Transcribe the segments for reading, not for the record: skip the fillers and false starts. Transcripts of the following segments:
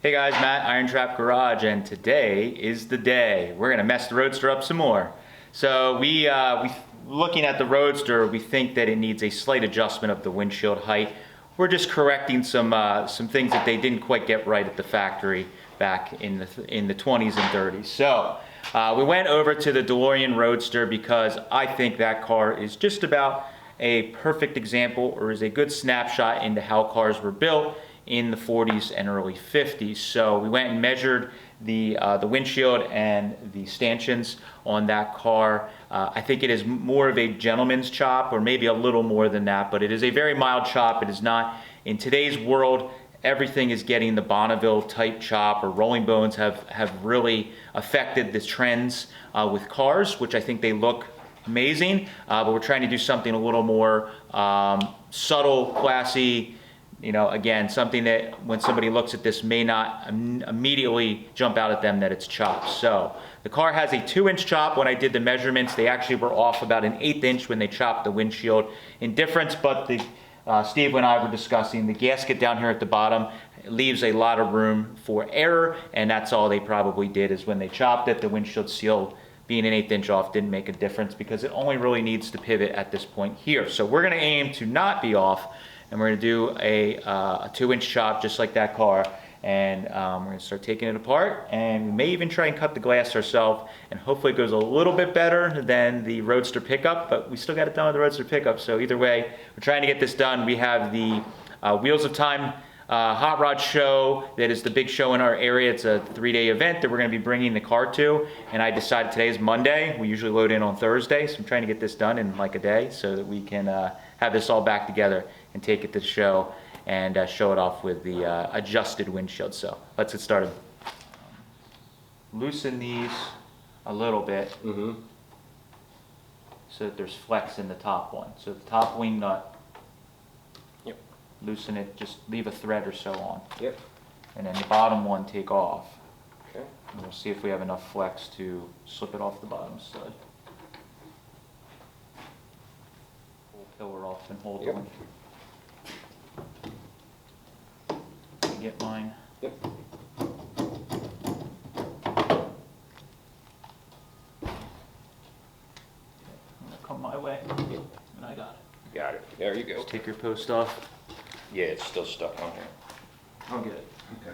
Hey guys, Matt, IronTrap Garage, and today is the day. We're gonna mess the Roadster up some more. So we looking at the Roadster, we think that it needs a slight adjustment of the windshield height. We're just correcting some things that they didn't quite get right at the factory back in the 20s and 30s. So we went over to the DeLorean Roadster because I think that car is just about a perfect example, or is a good snapshot into how cars were built in the 40s and early 50s. So we went and measured the windshield and the stanchions on that car. I think it is more of a gentleman's chop, or maybe a little more than that, but it is a very mild chop. It is not, in today's world, everything is getting the Bonneville type chop, or rolling bones have really affected the trends with cars, which I think they look amazing, but we're trying to do something a little more subtle, classy. You know, again, something that when somebody looks at this may not immediately jump out at them that it's chopped. So the car has a 2-inch chop. When I did the measurements, they actually were off about an 1/8 inch when they chopped the windshield in difference, but Steve and I were discussing the gasket down here at the bottom leaves a lot of room for error, and that's all they probably did, is when they chopped it, the windshield seal being an 1/8 inch off didn't make a difference, because it only really needs to pivot at this point here. So we're gonna aim to not be off, and we're gonna do a 2-inch chop just like that car, and we're gonna start taking it apart, and we may even try and cut the glass ourselves, and hopefully it goes a little bit better than the Roadster pickup, but we still got it done with the Roadster pickup. So either way, we're trying to get this done. We have the Wheels of Time Hot Rod Show that is the big show in our area. It's a 3-day event that we're going to be bringing the car to, and I decided today is Monday. We usually load in on Thursday, so I'm trying to get this done in like a day so that we can have this all back together and take it to the show and show it off with the adjusted windshield. So let's get started. Loosen these a little bit so that there's flex in the top one. So the top wing nut, loosen it, just leave a thread or so on. Yep. And then the bottom one take off. Okay. And we'll see if we have enough flex to slip it off the bottom stud. Pull the pillar off and hold Yep. on. Get mine. Yep. Come my way. Yep. And I got it. Got it. There you go. Just take your post off. Yeah, it's still stuck on here. I'll get it. Okay.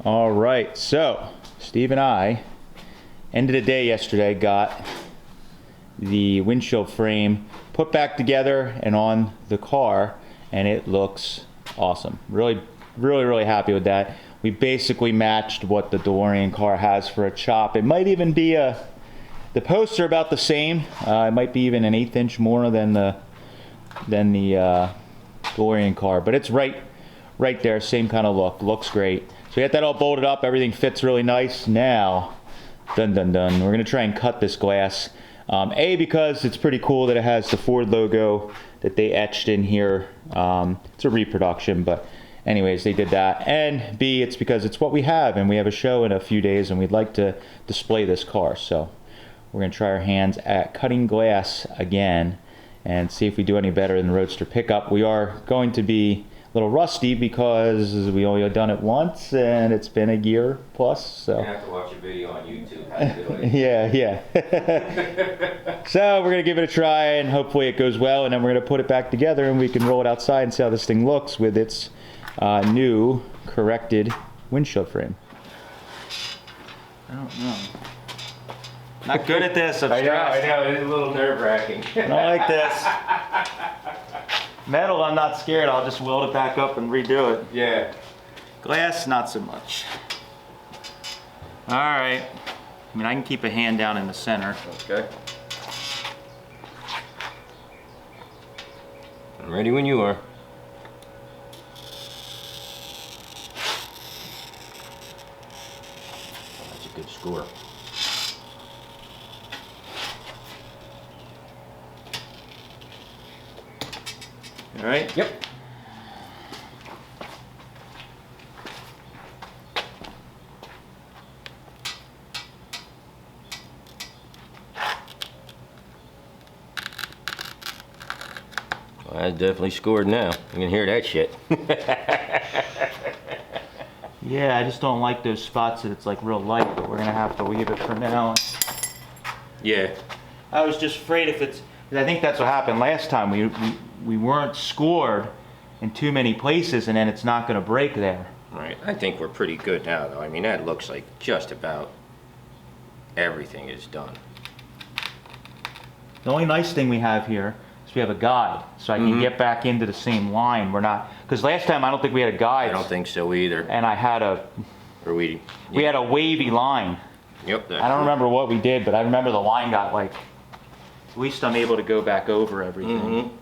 All right, so Steve and I, end of the day yesterday, got the windshield frame put back together and on the car, and it looks awesome. Really happy with that. We basically matched what the DeLorean car has for a chop. It might even be the posts are about the same. It might be even an 1/8 inch more than the DeLorean car, but it's right there, same kind of look. Looks great. So we got that all bolted up. Everything fits really nice. Now, dun. We're gonna try and cut this glass. Because it's pretty cool that it has the Ford logo that they etched in here. It's a reproduction, but anyways, they did that. And B, it's because it's what we have, and we have a show in a few days, and we'd like to display this car. So we're gonna try our hands at cutting glass again and see if we do any better than the Roadster pickup. We are going to be a little rusty because we only done it once, and it's been a year plus. So You have to watch a video on YouTube how to do it. yeah. So we're gonna give it a try, and hopefully it goes well, and then we're gonna put it back together, and we can roll it outside and see how this thing looks with its new corrected windshield frame. I don't know. Not good at this. I'm stressed. I know. It is a little nerve-wracking. I don't like this. Metal, I'm not scared. I'll just weld it back up and redo it. Yeah. Glass, not so much. All right. I mean, I can keep a hand down in the center. Okay. I'm ready when you are. That's a good score. All right? Yep. Well, I definitely scored now. You can hear that shit. Yeah, I just don't like those spots that it's like real light, but we're gonna have to leave it for now. Yeah. I was just afraid if it's, 'cause I think that's what happened last time. We weren't scored in too many places, and then it's not gonna break there. Right. I think we're pretty good now, though. I mean, that looks like just about everything is done. The only nice thing we have here is we have a guide, so I can get back into the same line. We're not, because last time I don't think we had a guide. I don't think so either. And I had Or we had a wavy line. Yep. I don't remember what we did, but I remember the line got like, at least I'm able to go back over everything. Mm-hmm.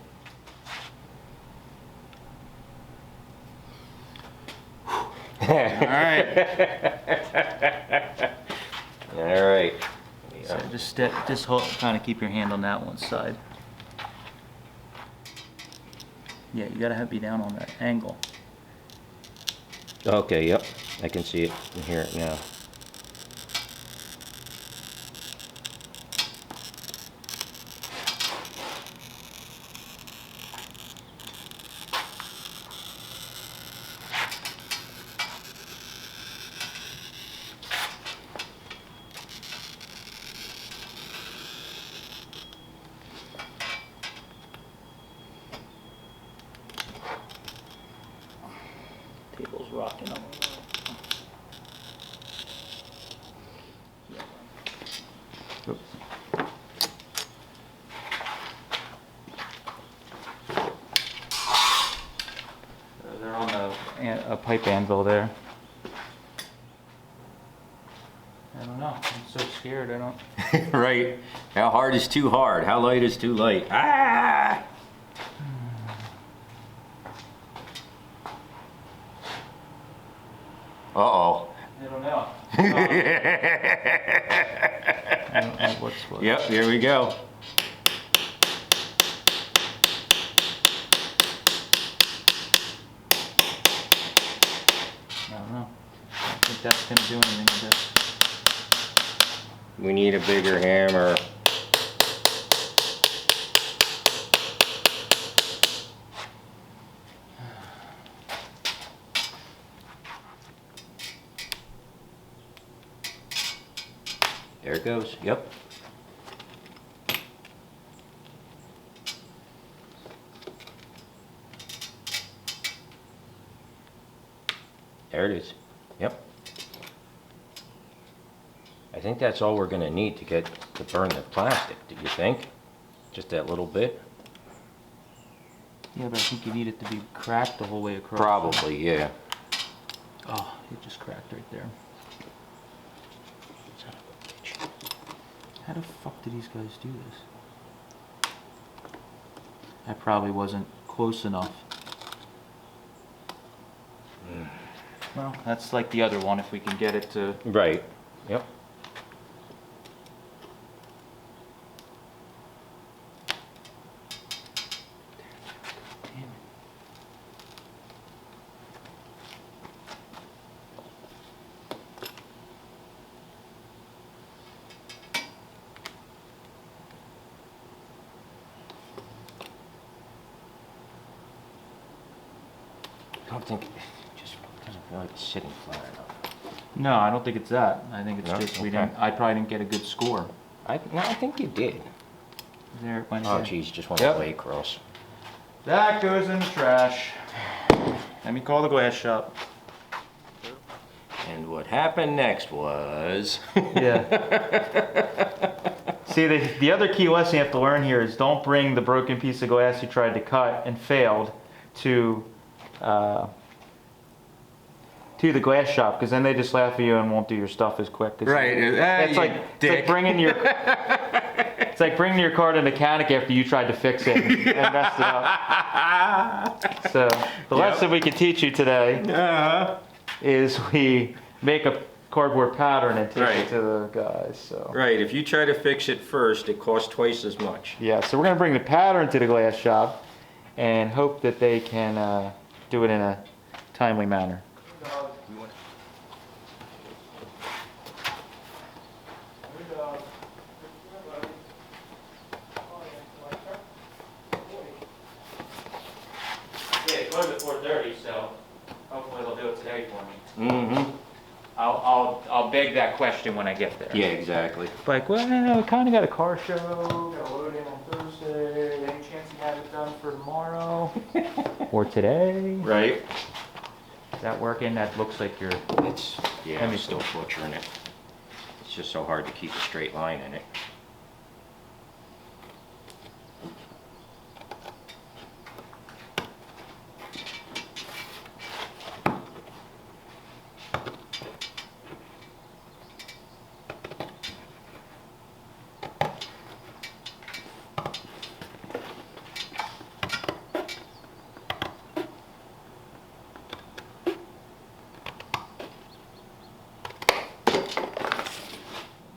All right. All right. So just hold, kind of keep your hand on that one side. Yeah, you gotta be down on that angle. Okay, yep. I can see it and hear it now. Table's rocking up. Oops. They're on a pipe anvil there. I don't know. I'm so scared. I don't. Right. How hard is too hard? How light is too light? Ah! Uh-oh. I don't know. I don't know what's what. Yep, here we go. I don't know. I don't think that's gonna do anything with this. We need a bigger hammer. There it goes. Yep. There it is. Yep. I think that's all we're gonna need to get to burn the plastic, do you think? Just that little bit? Yeah, but I think you need it to be cracked the whole way across. Probably, yeah. Oh, it just cracked right there. How the fuck did these guys do this? I probably wasn't close enough. Well, that's like the other one, if we can get it to... Right, yep. Damn it. I don't think, it just doesn't feel like it's sitting flat enough. No, I don't think it's that. I think it's No? just we Okay. didn't... I probably didn't get a good score. No, I think you did. There it went Oh, again. geez, just went Yep. way across. That goes in the trash. Let me call the glass shop. And what happened next was... Yeah. See, the other key lesson you have to learn here is don't bring the broken piece of glass you tried to cut and failed to the glass shop, because then they just laugh at you and won't do your stuff as quick. Right. It's like bringing your it's like bringing your car to the mechanic after you tried to fix it and messed it up. So the lesson we can teach you today is we make a cardboard pattern and take Right. it to the guys. So Right, if you try to fix it first, it costs twice as much. yeah, so we're gonna bring the pattern to the glass shop and hope that they can do it in a timely manner. Yeah, it closed at 4:30, so hopefully they'll do it today for me. Mm-hmm. I'll beg that question when I get there. Yeah, exactly. Like, well, we kind of got a car show, got to load in on Thursday, any chance you have it done for tomorrow? Or today? Right. Is that working? That looks like you're... It's, yeah, I'm still butchering it. It's just so hard to keep a straight line in it.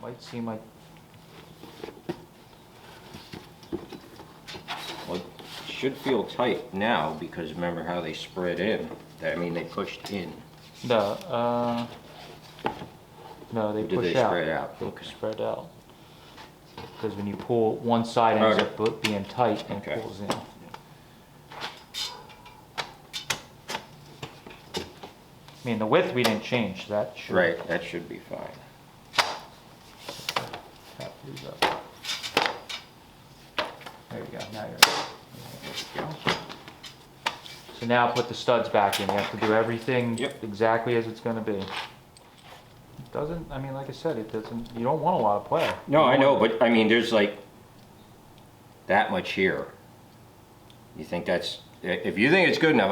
Might seem like... Well, it should feel tight now because remember how they spread in. I mean, they pushed in. No, no, they Or did push they out. spread out? They Okay. spread out. Because when you pull, one side ends Okay. up being tight and Okay. pulls in. I mean, the width we didn't change, that should... Right, that should be fine. Tap these up. There you go, now you're... So now put the studs back in. You have to do everything Yep. exactly as it's gonna be. It doesn't, I mean, like I said, it doesn't, you don't want a lot of play. No, I know, but I mean, there's like that much here. You think that's, if you think it's good enough,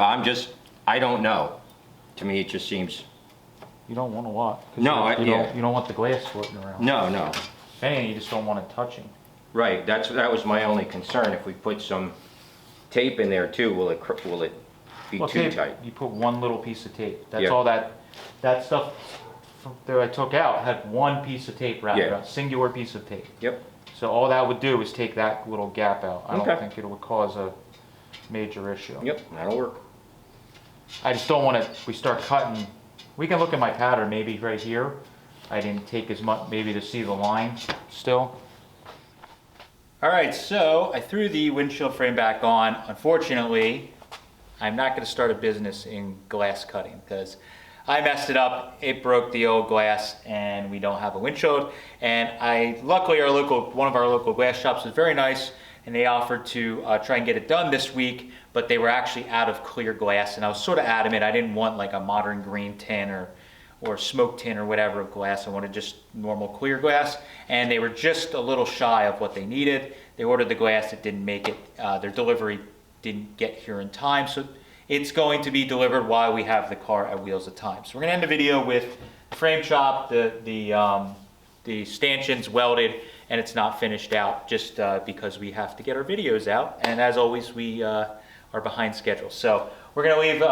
I don't know. To me, it just seems, You don't want a lot. 'cause No, you yeah. don't, you don't want the glass floating around. no. If anything, you just don't want it touching. Right, that was my only concern. If we put some tape in there too, will it be Well, too tape, tight? you put one little piece of tape. That's Yeah. all that stuff that I took out had one piece of tape wrapped Yeah. around, singular piece of tape. Yep. So all that would do is take that little gap out. I don't Okay. think it would cause a major issue. Yep, that'll work. I just don't want to, we start cutting, we can look at my pattern maybe right here. I didn't take as much, maybe to see the line still. All right, so I threw the windshield frame back on. Unfortunately, I'm not going to start a business in glass cutting because I messed it up. It broke the old glass and we don't have a windshield. And luckily one of our local glass shops was very nice and they offered to try and get it done this week, but they were actually out of clear glass and I was sort of adamant I didn't want like a modern green tin or smoke tin or whatever of glass. I wanted just normal clear glass, and they were just a little shy of what they needed. They ordered the glass, it didn't make it, their delivery didn't get here in time, so it's going to be delivered while we have the car at Wheels of Time. So we're gonna end the video with the frame shop, the stanchions welded, and it's not finished out just because we have to get our videos out, and as always we are behind schedule. So we're gonna leave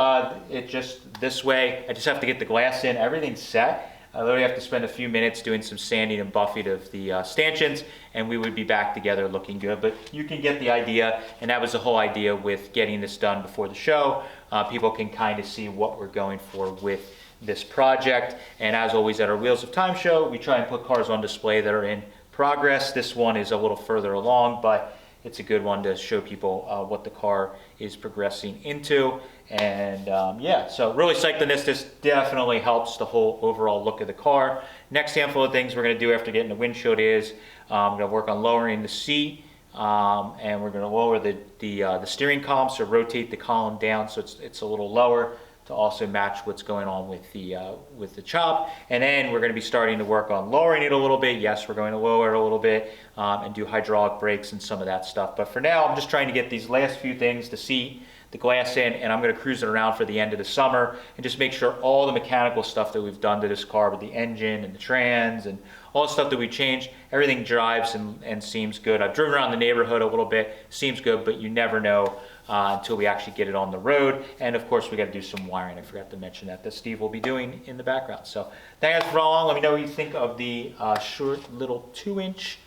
it just this way. I just have to get the glass in, everything's set. I literally have to spend a few minutes doing some sanding and buffing of the stanchions, and we would be back together looking good. But you can get the idea, and that was the whole idea with getting this done before the show. People can kind of see what we're going for with this project. And as always at our Wheels of Time show, we try and put cars on display that are in progress. This one is a little further along, but it's a good one to show people what the car is progressing into. And yeah, so really psyched on this. This definitely helps the whole overall look of the car. Next handful of things we're going to do after getting the windshield is I'm going to work on lowering the seat, and we're going to lower the steering column, so rotate the column down so it's a little lower to also match what's going on with the chop. And then we're going to be starting to work on lowering it a little bit. Yes, we're going to lower it a little bit and do hydraulic brakes and some of that stuff. But for now, I'm just trying to get these last few things, the seat, the glass in, and I'm going to cruise it around for the end of the summer and just make sure all the mechanical stuff that we've done to this car with the engine and the trans and all the stuff that we changed, everything drives and seems good. I've driven around the neighborhood a little bit, seems good, but you never know until we actually get it on the road. And of course, we got to do some wiring. I forgot to mention that Steve will be doing in the background. So thanks for following. Let me know what you think of the short little 2-inch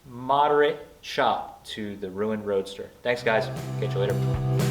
moderate chop to the ruined Roadster. Thanks guys, catch you later.